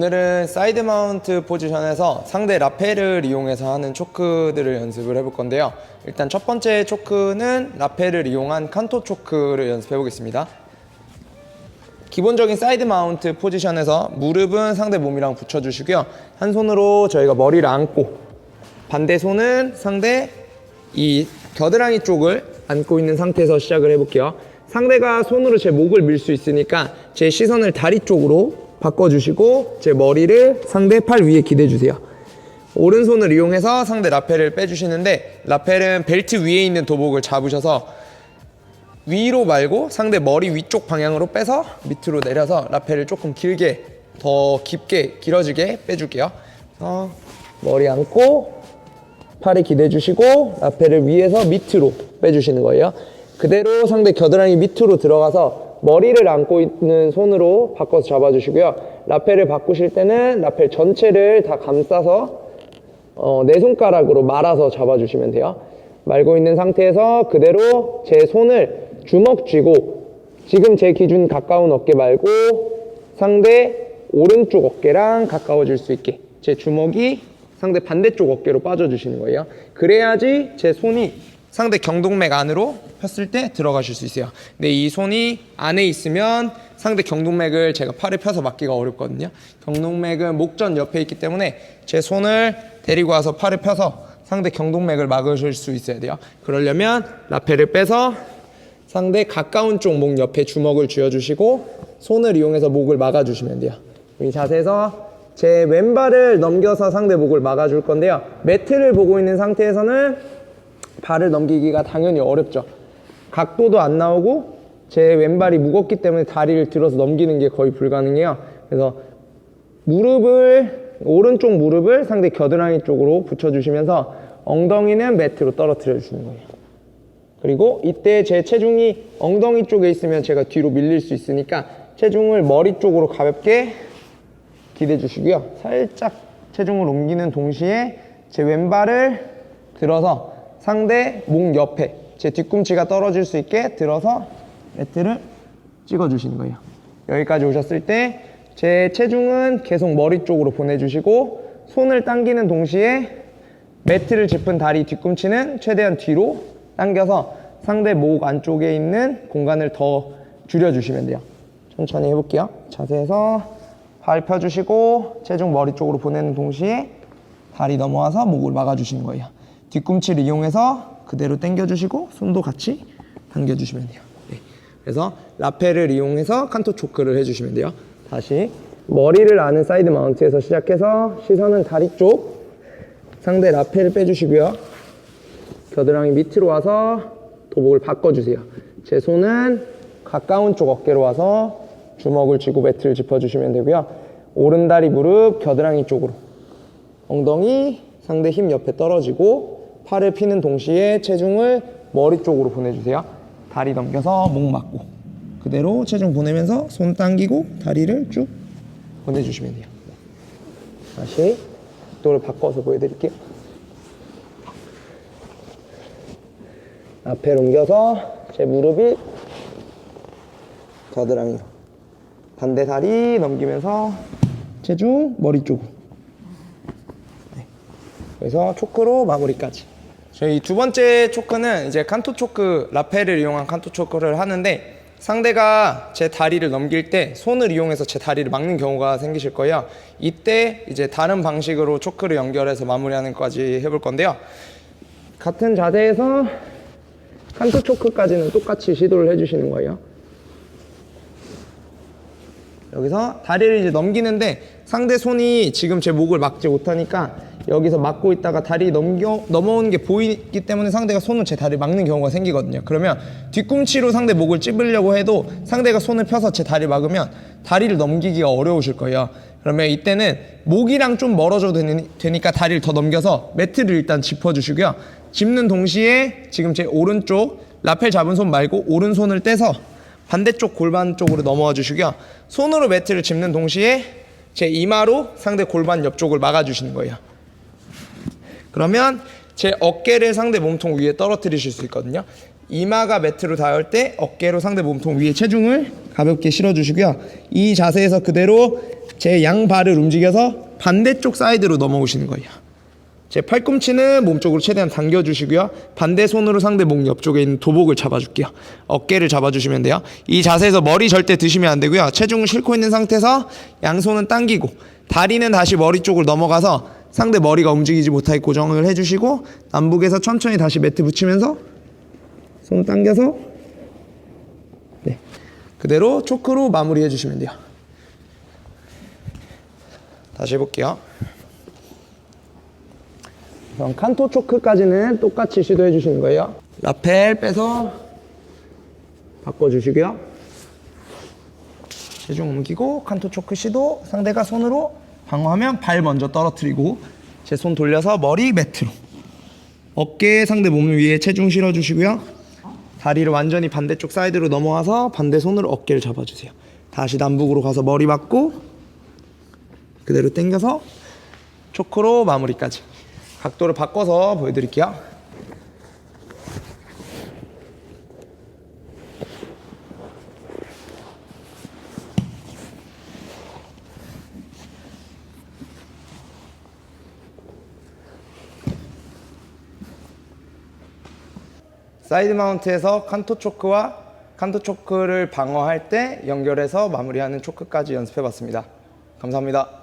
오늘은 사이드 마운트 포지션에서 상대 라펠을 이용해서 하는 초크들을 연습을 해볼 건데요. 일단 첫 번째 초크는 라펠을 이용한 칸토 초크를 연습해 보겠습니다. 기본적인 사이드 마운트 포지션에서 무릎은 상대 몸이랑 붙여주시고요. 한 손으로 저희가 머리를 안고 반대 손은 상대 이 겨드랑이 쪽을 안고 있는 상태에서 시작을 해볼게요. 상대가 손으로 제 목을 밀 수 있으니까 제 시선을 다리 쪽으로 바꿔주시고 제 머리를 상대 팔 위에 기대주세요. 오른손을 이용해서 상대 라펠을 빼주시는데, 라펠은 벨트 위에 있는 도복을 잡으셔서 위로 말고 상대 머리 위쪽 방향으로 빼서 밑으로 내려서 라펠을 조금 길게, 더 깊게 길어지게 빼줄게요. 머리 안고 팔을 기대주시고 라펠을 위에서 밑으로 빼주시는 거예요. 그대로 상대 겨드랑이 밑으로 들어가서 머리를 안고 있는 손으로 바꿔서 잡아주시고요. 라펠을 바꾸실 때는 라펠 전체를 다 감싸서 네 손가락으로 말아서 잡아주시면 돼요. 말고 있는 상태에서 그대로 제 손을 주먹 쥐고, 지금 제 기준 가까운 어깨 말고 상대 오른쪽 어깨랑 가까워질 수 있게 제 주먹이 상대 반대쪽 어깨로 빠져주시는 거예요. 그래야지 제 손이 상대 경동맥 안으로 폈을 때 들어가실 수 있어요. 근데 이 손이 안에 있으면 상대 경동맥을 제가 팔에 펴서 막기가 어렵거든요. 경동맥은 목전 옆에 있기 때문에 제 손을 데리고 와서 팔을 펴서 상대 경동맥을 막으실 수 있어야 돼요. 그러려면 라펠을 빼서 상대 가까운 쪽 목 옆에 주먹을 쥐어주시고 손을 이용해서 목을 막아주시면 돼요. 이 자세에서 제 왼발을 넘겨서 상대 목을 막아줄 건데요. 매트를 보고 있는 상태에서는 발을 넘기기가 당연히 어렵죠. 각도도 안 나오고 제 왼발이 무겁기 때문에 다리를 들어서 넘기는 게 거의 불가능해요. 그래서 오른쪽 무릎을 상대 겨드랑이 쪽으로 붙여주시면서 엉덩이는 매트로 떨어뜨려 주시는 거예요. 그리고 이때 제 체중이 엉덩이 쪽에 있으면 제가 뒤로 밀릴 수 있으니까 체중을 머리 쪽으로 가볍게 기대 주시고요. 살짝 체중을 옮기는 동시에 제 왼발을 들어서 상대 목 옆에 제 뒤꿈치가 떨어질 수 있게 들어서 매트를 찍어 주시는 거예요. 여기까지 오셨을 때 제 체중은 계속 머리 쪽으로 보내주시고 손을 당기는 동시에 매트를 짚은 다리 뒤꿈치는 최대한 뒤로 당겨서 상대 목 안쪽에 있는 공간을 더 줄여주시면 돼요. 천천히 해볼게요. 자세에서 발 펴주시고 체중 머리 쪽으로 보내는 동시에 다리 넘어와서 목을 막아주시는 거예요. 뒤꿈치를 이용해서 그대로 당겨주시고 손도 같이 당겨주시면 돼요. 네. 그래서 라펠을 이용해서 칸토 초크를 해주시면 돼요. 다시 머리를 아는 사이드 마운트에서 시작해서 시선은 다리 쪽, 상대 라펠을 빼주시고요. 겨드랑이 밑으로 와서 도복을 바꿔주세요. 제 손은 가까운 쪽 어깨로 와서 주먹을 쥐고 매트를 짚어주시면 되고요. 오른다리 무릎 겨드랑이 쪽으로, 엉덩이 상대 힘 옆에 떨어지고 팔을 피는 동시에 체중을 머리 쪽으로 보내주세요. 다리 넘겨서 목 막고 그대로 체중 보내면서 손 당기고 다리를 쭉 보내주시면 돼요. 다시 각도를 바꿔서 보여드릴게요. 앞에 옮겨서 제 무릎이 겨드랑이로, 반대 다리 넘기면서 체중 머리 쪽으로. 네. 그래서 초크로 마무리까지. 저희 두 번째 초크는 이제 칸토 초크, 라펠을 이용한 칸토 초크를 하는데, 상대가 제 다리를 넘길 때 손을 이용해서 제 다리를 막는 경우가 생기실 거예요. 이때 이제 다른 방식으로 초크를 연결해서 마무리하는 것까지 해볼 건데요. 같은 자세에서 칸토 초크까지는 똑같이 시도를 해주시는 거예요. 여기서 다리를 이제 넘기는데 상대 손이 지금 제 목을 막지 못하니까 여기서 막고 있다가 다리 넘어오는 게 보이기 때문에 상대가 손을 제 다리를 막는 경우가 생기거든요. 그러면 뒤꿈치로 상대 목을 찝으려고 해도 상대가 손을 펴서 제 다리를 막으면 다리를 넘기기가 어려우실 거예요. 그러면 이때는 목이랑 좀 멀어져도 되니까 다리를 더 넘겨서 매트를 일단 짚어주시고요. 짚는 동시에 지금 제 오른쪽 라펠 잡은 손 말고 오른손을 떼서 반대쪽 골반 쪽으로 넘어와 주시고요. 손으로 매트를 짚는 동시에 제 이마로 상대 골반 옆쪽을 막아주시는 거예요. 그러면 제 어깨를 상대 몸통 위에 떨어뜨리실 수 있거든요. 이마가 매트로 닿을 때 어깨로 상대 몸통 위에 체중을 가볍게 실어주시고요. 이 자세에서 그대로 제 양발을 움직여서 반대쪽 사이드로 넘어오시는 거예요. 제 팔꿈치는 몸쪽으로 최대한 당겨주시고요. 반대 손으로 상대 목 옆쪽에 있는 도복을 잡아줄게요. 어깨를 잡아주시면 돼요. 이 자세에서 머리 절대 드시면 안 되고요. 체중을 싣고 있는 상태에서 양손은 당기고 다리는 다시 머리 쪽으로 넘어가서 상대 머리가 움직이지 못하게 고정을 해주시고 남북에서 천천히 다시 매트 붙이면서 손 당겨서 네, 그대로 초크로 마무리해 주시면 돼요. 다시 해볼게요. 그럼 칸토 초크까지는 똑같이 시도해 주시는 거예요. 라펠 빼서 바꿔주시고요. 체중 옮기고 칸토 초크 시도. 상대가 손으로 방어하면 발 먼저 떨어뜨리고 제 손 돌려서 머리 매트로. 어깨 상대 몸 위에 체중 실어주시고요. 다리를 완전히 반대쪽 사이드로 넘어와서 반대 손으로 어깨를 잡아주세요. 다시 남북으로 가서 머리 맞고 그대로 당겨서 초크로 마무리까지. 각도를 바꿔서 보여드릴게요. 사이드 마운트에서 칸토 초크와 칸토 초크를 방어할 때 연결해서 마무리하는 초크까지 연습해 봤습니다. 감사합니다.